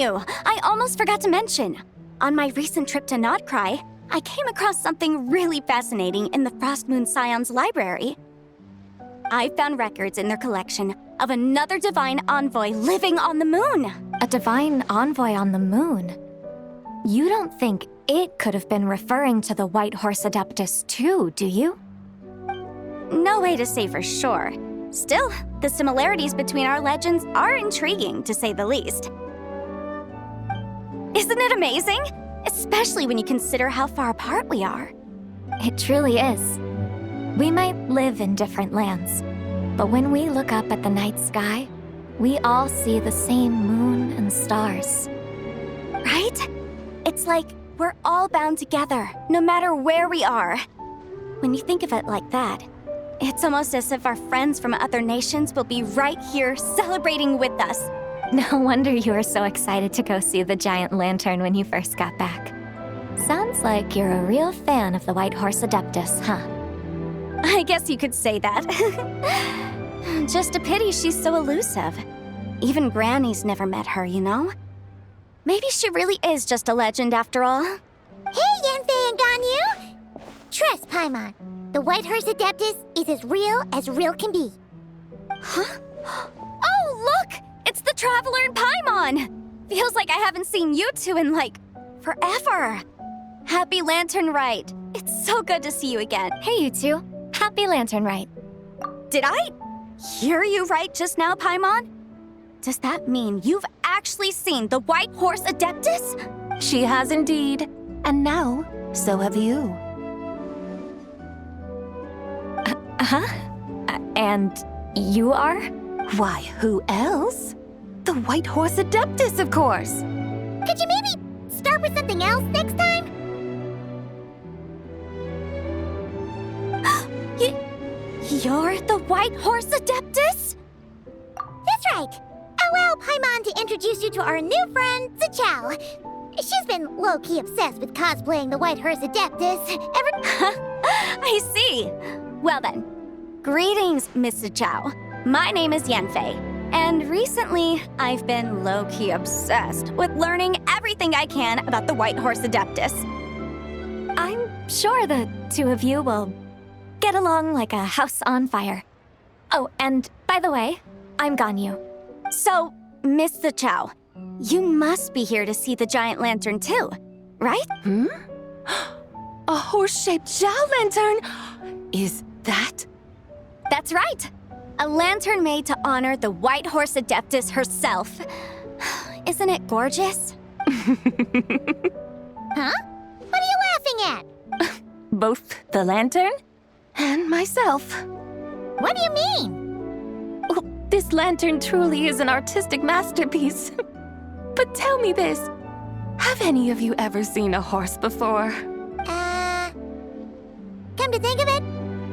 you! I almost forgot to mention. On my recent trip to Notcry, I came across something really fascinating in the Frost Moon Scion's library. I found records in their collection of another divine envoy living on the moon. A divine envoy on the moon? You don't think it could have been referring to the White Horse Adeptus too, do you? No way to say for sure. Still, the similarities between our legends are intriguing, to say the least. Isn't it amazing? Especially when you consider how far apart we are. It truly is. We might live in different lands, but when we look up at the night sky, we all see the same moon and stars. Right? It's like we're all bound together, no matter where we are. When you think of it like that, it's almost as if our friends from other nations will be right here celebrating with us. No wonder you were so excited to go see the giant lantern when you first got back. Sounds like you're a real fan of the White Horse Adeptus, huh? I guess you could say that. Just a pity she's so elusive. Even Granny's never met her, you know? Maybe she really is just a legend after all. Hey, Yanfei and Ganyu! Trust, Paimon. The White Horse Adeptus is as real can be. Huh? Oh, look! It's the Traveler and Paimon! Feels like I haven't seen you two in, like, forever. Happy Lantern Rite. It's so good to see you again. Hey, you two. Happy Lantern Rite. Did I hear you right just now, Paimon? Does that mean you've actually seen the White Horse Adeptus? She has indeed. And now, so have you. And you are? Why, who else? The White Horse Adeptus, of course. Could you maybe start with something else next time? You're the White Horse Adeptus? That's right. Allow Paimon to introduce you to our new friend, Zichao. She's been low-key obsessed with cosplaying the White Horse Adeptus I see. Well then, greetings, Miss Zichao. My name is Yanfei, and recently I've been low-key obsessed with learning everything I can about the White Horse Adeptus. I'm sure the two of you will get along like a house on fire. Oh, and by the way, I'm Ganyu. So, Miss Zichao, you must be here to see the giant lantern too, right? A horse-shaped Zhao lantern? Is that? That's right. A lantern made to honor the White Horse Adeptus herself. Isn't it gorgeous? Huh? What are you laughing at? Both the lantern and myself. What do you mean? Oh, this lantern truly is an artistic masterpiece. But tell me this, have any of you ever seen a horse before? Come to think of it,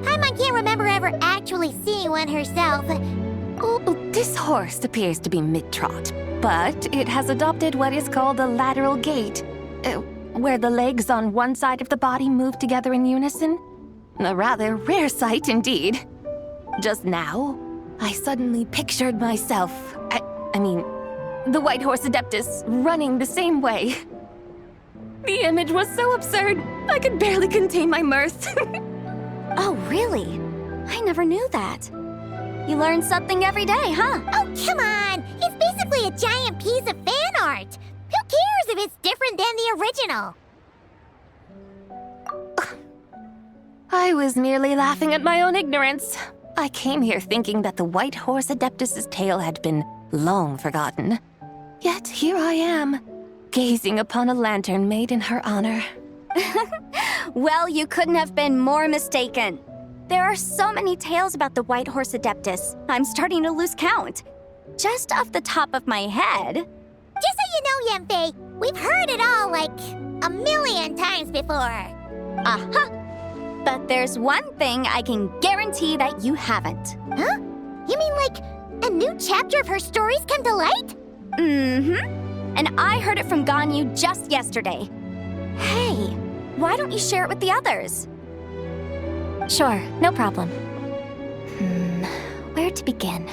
Paimon can't remember ever actually seeing one herself. Oh, this horse appears to be mid-trot, but it has adopted what is called a lateral gait, where the legs on one side of the body move together in unison. A rather rare sight indeed. Just now, I suddenly pictured myself, I mean, the White Horse Adeptus running the same way. The image was so absurd, I could barely contain my mirth. Oh, really? I never knew that. You learn something every day, huh? Oh, come on! It's basically a giant piece of fan art! Who cares if it's different than the original? I was merely laughing at my own ignorance. I came here thinking that the White Horse Adeptus's tale had been long forgotten. Yet here I am, gazing upon a lantern made in her honor. Well, you couldn't have been more mistaken. There are so many tales about the White Horse Adeptus, I'm starting to lose count. Just off the top of my head... Just so you know, Yanfei, we've heard it all like a million times before. Uh-huh. But there's one thing I can guarantee that you haven't. Huh? You mean like a new chapter of her stories come to light? Mm-hmm. And I heard it from Ganyu just yesterday. Hey, why don't you share it with the others? Sure, no problem. Where to begin?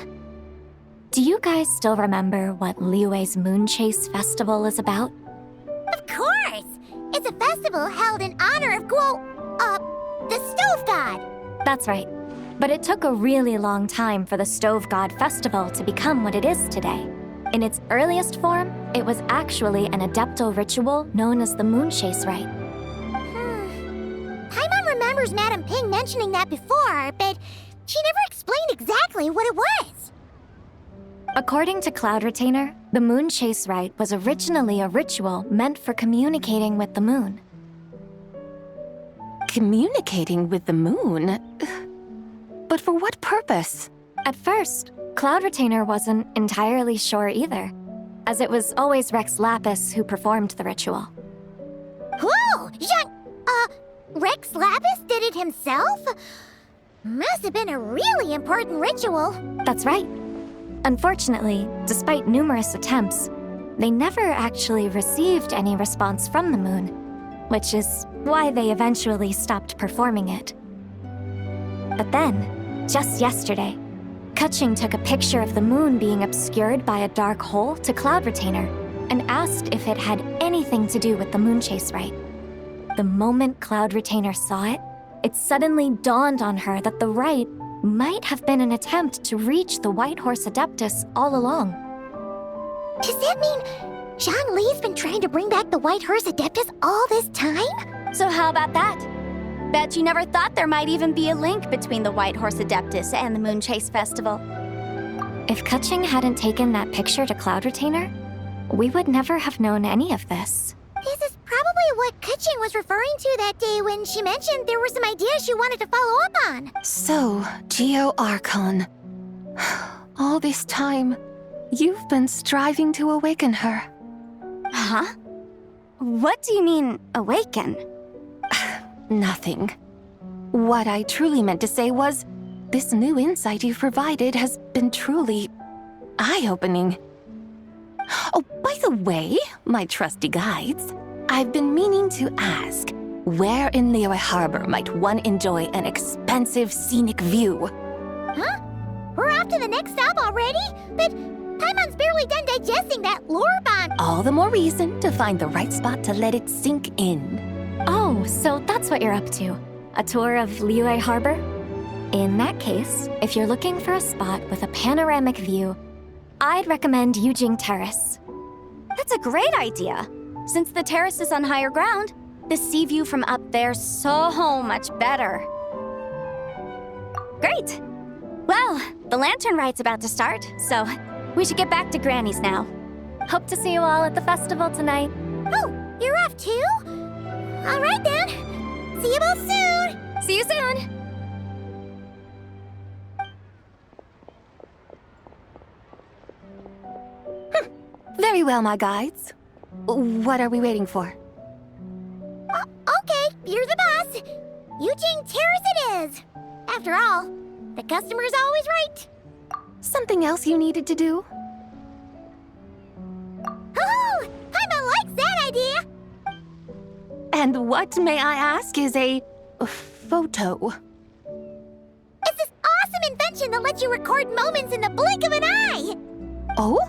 Do you guys still remember what Liyue's Moon Chase Festival is about? Of course! It's a festival held in honor of the Stove God. That's right. But it took a really long time for the Stove God Festival to become what it is today. In its earliest form, it was actually an adeptal ritual known as the Moon Chase Rite. Paimon remembers Madame Ping mentioning that before, but she never explained exactly what it was. According to Cloud Retainer, the Moon Chase Rite was originally a ritual meant for communicating with the moon. Communicating with the moon? But for what purpose? At first, Cloud Retainer wasn't entirely sure either, as it was always Rex Lapis who performed the ritual. Whoa! Rex Lapis did it himself? Must have been a really important ritual. That's right. Unfortunately, despite numerous attempts, they never actually received any response from the moon, which is why they eventually stopped performing it. But then, just yesterday, Kutching took a picture of the moon being obscured by a dark hole to Cloud Retainer and asked if it had anything to do with the Moon Chase Rite. The moment Cloud Retainer saw it, it suddenly dawned on her that the rite might have been an attempt to reach the White Horse Adeptus all along. Does that mean Zhang Li's been trying to bring back the White Horse Adeptus all this time? So how about that? Bet you never thought there might even be a link between the White Horse Adeptus and the Moon Chase Festival. If Kutching hadn't taken that picture to Cloud Retainer, we would never have known any of this. This is probably what Kutching was referring to that day when she mentioned there were some ideas she wanted to follow up on. So, Geo Archon. All this time, you've been striving to awaken her. Huh? What do you mean, awaken? Nothing. What I truly meant to say was, this new insight you've provided has been truly eye-opening. Oh, by the way, my trusty guides, I've been meaning to ask, where in Liyue Harbor might one enjoy an expansive scenic view? Huh? We're off to the next stop already? But Paimon's barely done digesting that lore bomb. All the more reason to find the right spot to let it sink in. Oh, so that's what you're up to. A tour of Liyue Harbor? In that case, if you're looking for a spot with a panoramic view, I'd recommend Yujing Terrace. That's a great idea. Since the terrace is on higher ground, the sea view from up there's so much better. Great. Well, the lantern ride's about to start, so we should get back to Granny's now. Hope to see you all at the festival tonight. Oh, you're off too? All right then. See you both soon. See you soon. Very well, my guides. What are we waiting for? Okay, you're the boss. Eugene Terrace it is. After all, the customer's always right. Something else you needed to do? Oh, Paimon likes that idea. And what, may I ask, is a photo? It's this awesome invention that lets you record moments in the blink of an eye. Oh?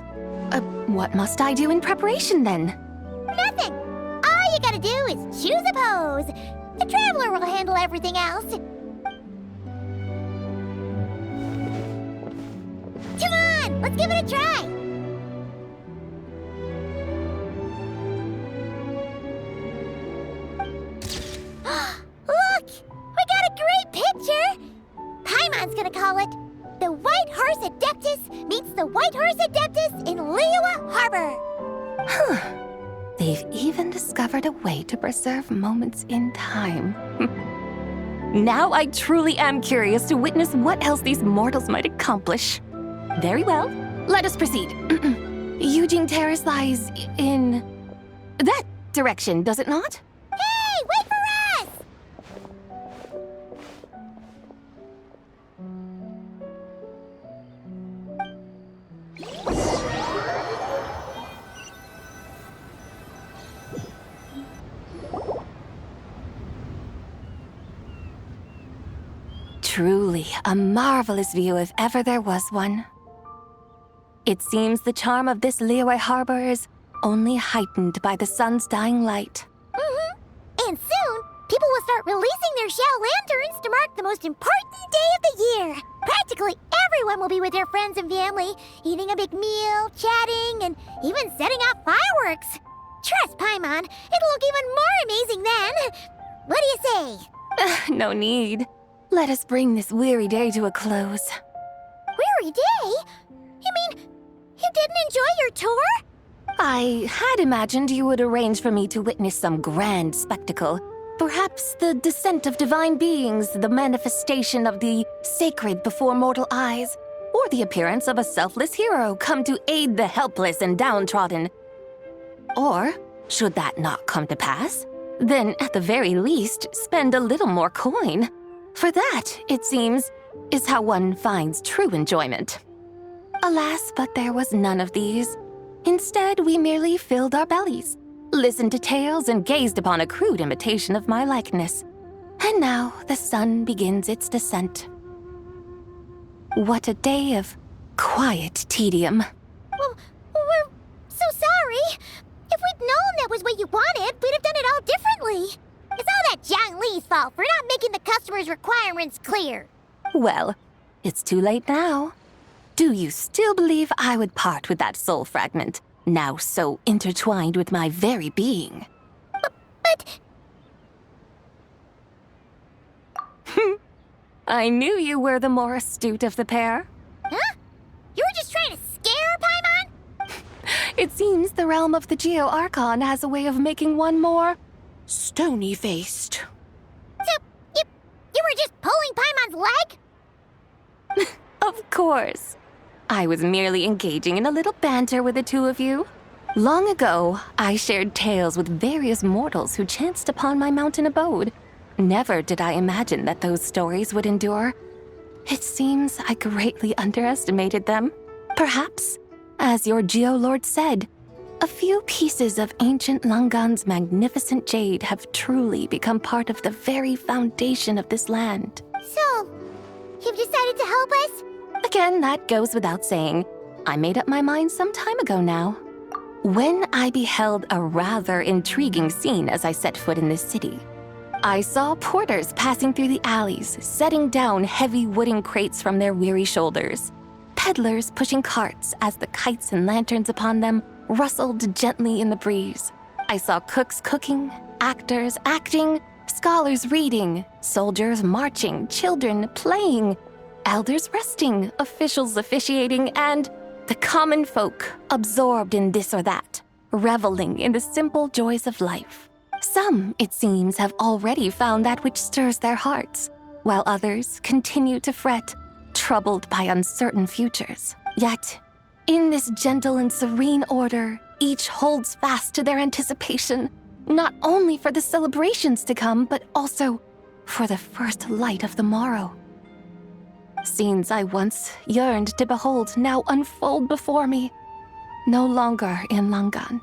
What must I do in preparation then? Nothing. All you gotta do is choose a pose. The traveler will handle everything else. Come on, let's give it a try. Look, we got a great picture. Paimon's gonna call it The White Horse Adeptus Meets the White Horse Adeptus in Liyue Harbor. Huh. They've even discovered a way to preserve moments in time. Now I truly am curious to witness what else these mortals might accomplish. Very well, let us proceed. Eugene Terrace lies in that direction, does it not? Hey, wait for us! Truly a marvelous view if ever there was one. It seems the charm of this Liyue Harbor is only heightened by the sun's dying light. And soon, people will start releasing their shell lanterns to mark the most important day of the year. Practically everyone will be with their friends and family, eating a big meal, chatting, and even setting off fireworks. Trust Paimon, it'll look even more amazing then. What do you say? No need. Let us bring this weary day to a close. Weary day? You mean you didn't enjoy your tour? I had imagined you would arrange for me to witness some grand spectacle. Perhaps the descent of divine beings, the manifestation of the sacred before mortal eyes, or the appearance of a selfless hero come to aid the helpless and downtrodden. Or, should that not come to pass, then at the very least spend a little more coin. For that, it seems, is how one finds true enjoyment. Alas, but there was none of these. Instead, we merely filled our bellies, listened to tales, and gazed upon a crude imitation of my likeness. And now the sun begins its descent. What a day of quiet tedium. Well, we're so sorry. If we'd known that was what you wanted, we'd have done it all differently. It's all that Zhang Li's fault for not making the customer's requirements clear. Well, it's too late now. Do you still believe I would part with that soul fragment, now so intertwined with my very being? But I knew you were the more astute of the pair. huh? You were just trying to scare Paimon? It seems the realm of the Geo-Archon has a way of making one more stony-faced. So, you were just pulling Paimon's leg? Of course. I was merely engaging in a little banter with the two of you. Long ago, I shared tales with various mortals who chanced upon my mountain abode. Never did I imagine that those stories would endure. It seems I greatly underestimated them. Perhaps, as your Geolord said, a few pieces of ancient Langan's magnificent jade have truly become part of the very foundation of this land. So, you've decided to help us? Again, that goes without saying. I made up my mind some time ago now. When I beheld a rather intriguing scene as I set foot in this city, I saw porters passing through the alleys, setting down heavy wooden crates from their weary shoulders. Peddlers pushing carts as the kites and lanterns upon them rustled gently in the breeze. I saw cooks cooking, actors acting, scholars reading, soldiers marching, children playing, elders resting, officials officiating, and the common folk absorbed in this or that, reveling in the simple joys of life. Some, it seems, have already found that which stirs their hearts, while others continue to fret, troubled by uncertain futures. Yet, in this gentle and serene order, each holds fast to their anticipation, not only for the celebrations to come, but also for the first light of the morrow. Scenes I once yearned to behold now unfold before me, no longer in Langan,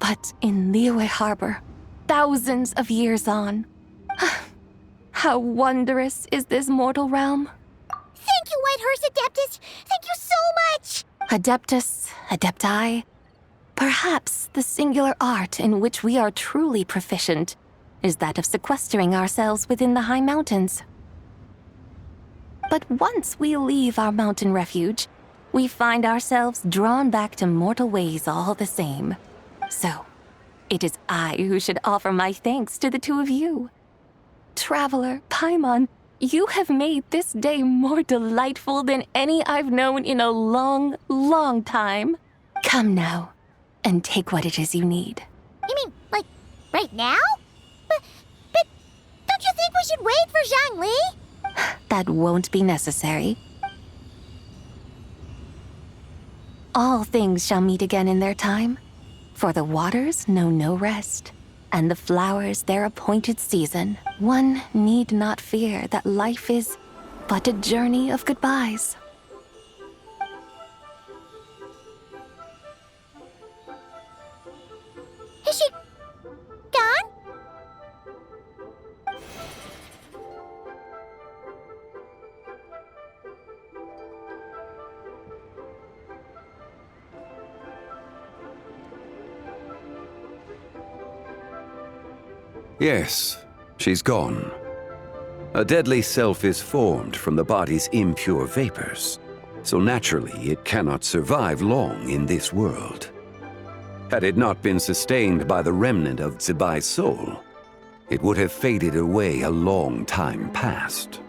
but in Liyue Harbor, thousands of years on. How wondrous is this mortal realm! Thank you, Whitehurst Adeptus! Thank you so much! Adeptus, Adepti, perhaps the singular art in which we are truly proficient is that of sequestering ourselves within the high mountains. But once we leave our mountain refuge, we find ourselves drawn back to mortal ways all the same. So, it is I who should offer my thanks to the two of you. Traveler, Paimon, you have made this day more delightful than any I've known in a long, long time. Come now, and take what it is you need. You mean, like, right now? But don't you think we should wait for Zhang Li? That won't be necessary. All things shall meet again in their time, for the waters know no rest, and the flowers their appointed season. One need not fear that life is but a journey of goodbyes. Is she gone? Yes, she's gone. A deadly self is formed from the body's impure vapors, so naturally it cannot survive long in this world. Had it not been sustained by the remnant of Zibai's soul, it would have faded away a long time past.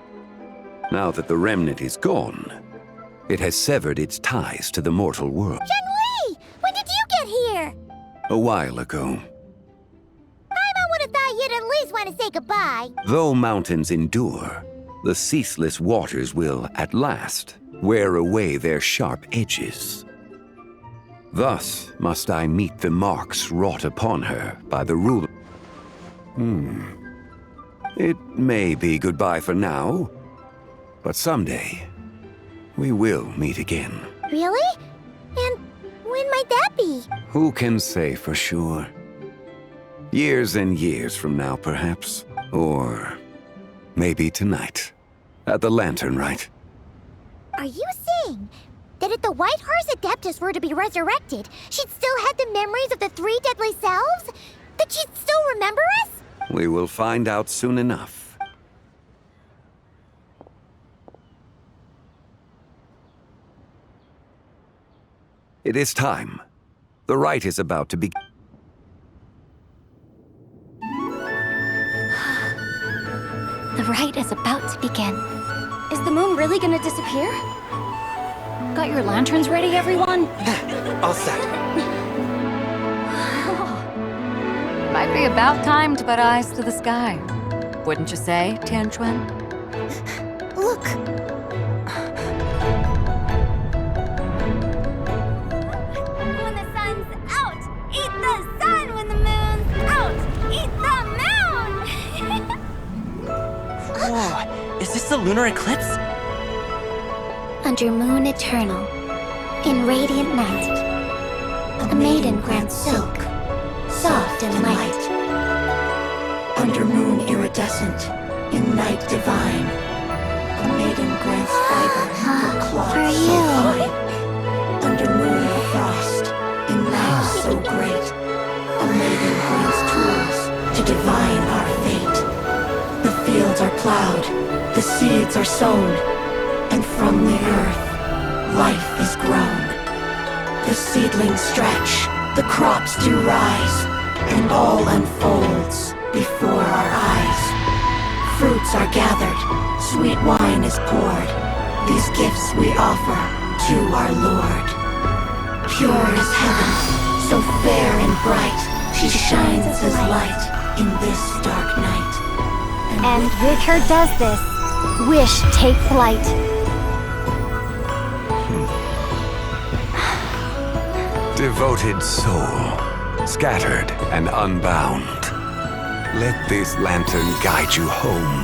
Now that the remnant is gone, it has severed its ties to the mortal world. Chun-Li! When did you get here? A while ago. I would have thought you'd at least want to say goodbye. Though mountains endure, the ceaseless waters will, at last, wear away their sharp edges. Thus must I meet the marks wrought upon her by the ruler. It may be goodbye for now, but someday we will meet again. Really? And when might that be? Who can say for sure? Years and years from now, perhaps. Or maybe tonight. At the Lantern Rite. Are you saying that if the White Horse Adeptus were to be resurrected, she'd still have the memories of the three deadly selves? That she'd still remember us? We will find out soon enough. It is time. The rite is about to begin. The rite is about to begin. Is the moon really gonna disappear? Got your lanterns ready, everyone? All set. Might be about time to put eyes to the sky. Wouldn't you say, Tianchuan? Look. When the sun's out, eat the sun. When the moon's out, eat the moon. Whoa, is this the lunar eclipse? Under moon eternal, in radiant night, a maiden grants silk, soft and light. Under moon iridescent, in night divine, a maiden grants fiber for cloth For so you. fine. Under moon of frost, in night so great, a maiden grants tools to divine our fate. The fields are plowed, the seeds are sown, and from the earth, life is grown. The seedlings stretch, the crops do rise, and all unfolds before our eyes. Fruits are gathered, sweet wine is poured. These gifts we offer to our Lord. Pure is heaven, so fair and bright, she shines as light in this dark night. And with her does this, wish take flight. Devoted soul, scattered and unbound. Let this lantern guide you home.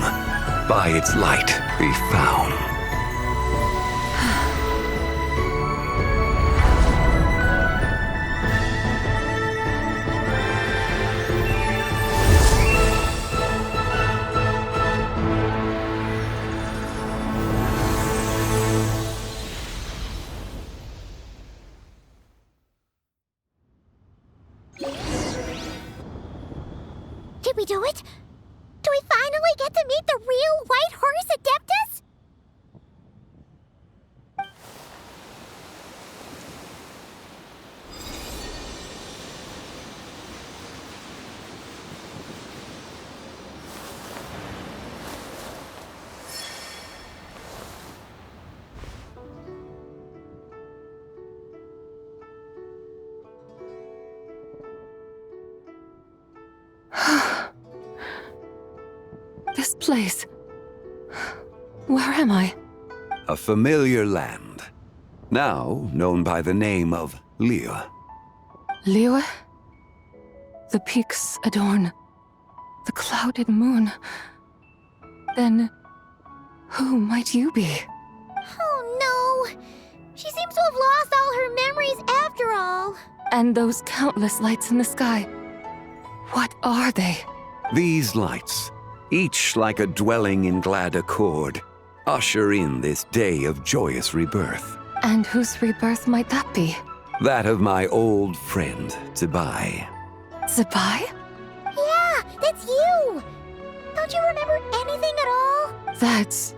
By its light be found. Did we do it? Do we finally get to meet the real White Horse Adeptus? This place. Where am I? A familiar land, now known by the name of Liyue. Liyue? The peaks adorn the clouded moon. Then, who might you be? Oh no! She seems to have lost all her memories after all. And those countless lights in the sky. What are they? These lights, each like a dwelling in glad accord, usher in this day of joyous rebirth. And whose rebirth might that be? That of my old friend, Zibai. Zibai? Yeah, That's you! Don't you remember anything at all? That's...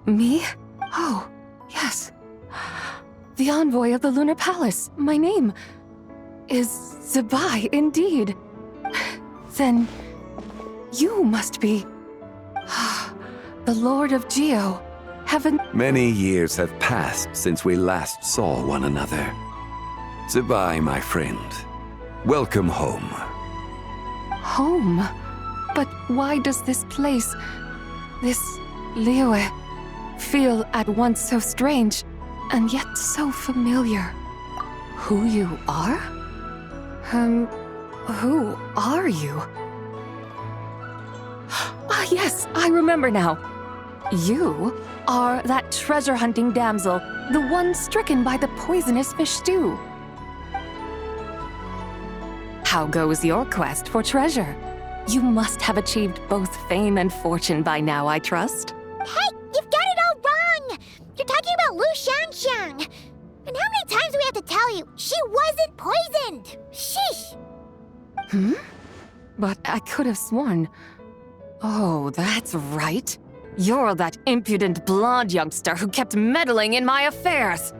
me? Oh, yes. The envoy of the Lunar Palace. My name is Zabai, indeed. Then you must be... the Lord of Geo. Heaven... Many years have passed since we last saw one another. Zabai, my friend. Welcome home. Home? But why does this place, this Liyue, feel at once so strange and yet so familiar? Who you are? Who are you? Ah, yes, I remember now. You are that treasure-hunting damsel, the one stricken by the poisonous fish stew. How goes your quest for treasure? You must have achieved both fame and fortune by now, I trust. Hey, you've got it all wrong! You're talking about Lu Xiangxiang. And how many times do we have to tell you? She wasn't poisoned! Sheesh! But I could have sworn... Oh, that's right. You're that impudent blonde youngster who kept meddling in my affairs.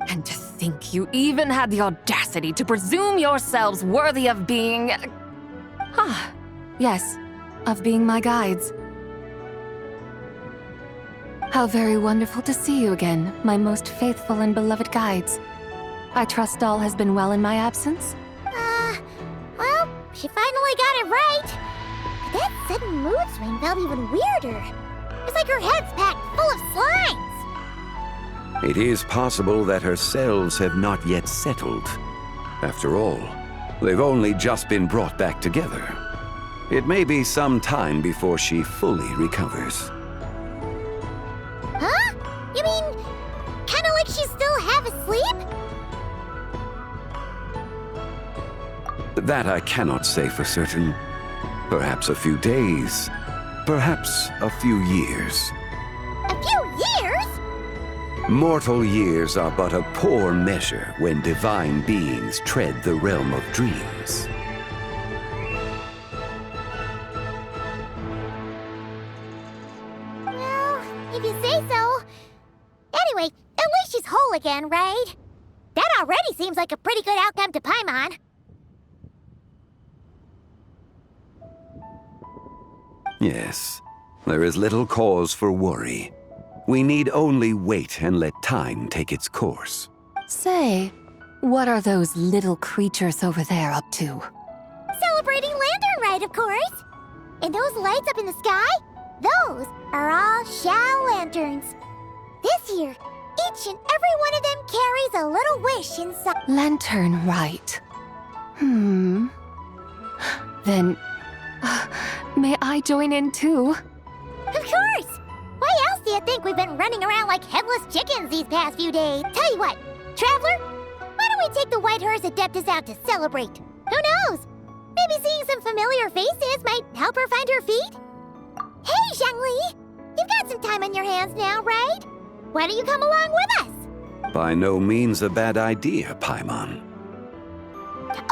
And to think you even had the audacity to presume yourselves worthy of being... Yes, of being my guides. How very wonderful to see you again, my most faithful and beloved guides. I trust all has been well in my absence? Well, she finally got it right. But that sudden mood swing felt even weirder. It's like her head's packed full of slimes. It is possible that her cells have not yet settled. After all, they've only just been brought back together. It may be some time before she fully recovers. Huh? You mean, kinda like she's still half asleep? That I cannot say for certain. Perhaps a few days, perhaps a few years. A few years? Mortal years are but a poor measure when divine beings tread the realm of dreams. Well, if you say so. Anyway, at least she's whole again, right? That already seems like a pretty good outcome to Paimon. Yes, there is little cause for worry. We need only wait and let time take its course. Say, what are those little creatures over there up to? Celebrating Lantern Rite, of course. And those lights up in the sky? Those are all Xiao lanterns. This year, each and every one of them carries a little wish inside. Lantern Rite. Then, may I join in too? Of course! Why else do you think we've been running around like headless chickens these past few days? Tell you what, Traveler, why don't we take the White Horse Adeptus out to celebrate? Who knows? Maybe seeing some familiar faces might help her find her feet? Hey, Zhangli! You've got some time on your hands now, right? Why don't you come along with us? By no means a bad idea, Paimon.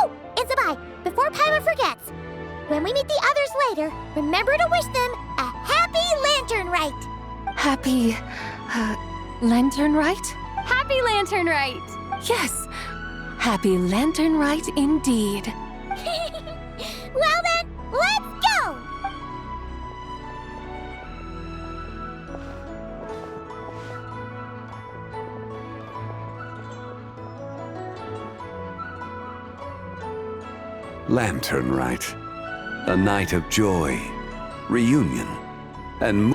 Oh, and Zabai, before Paimon forgets, when we meet the others later, remember to wish them a happy Lantern Rite! Happy... Lantern Rite? Happy Lantern Rite! Yes! Happy Lantern Rite indeed. Well then, let's go! Lantern Rite. A night of joy, reunion, and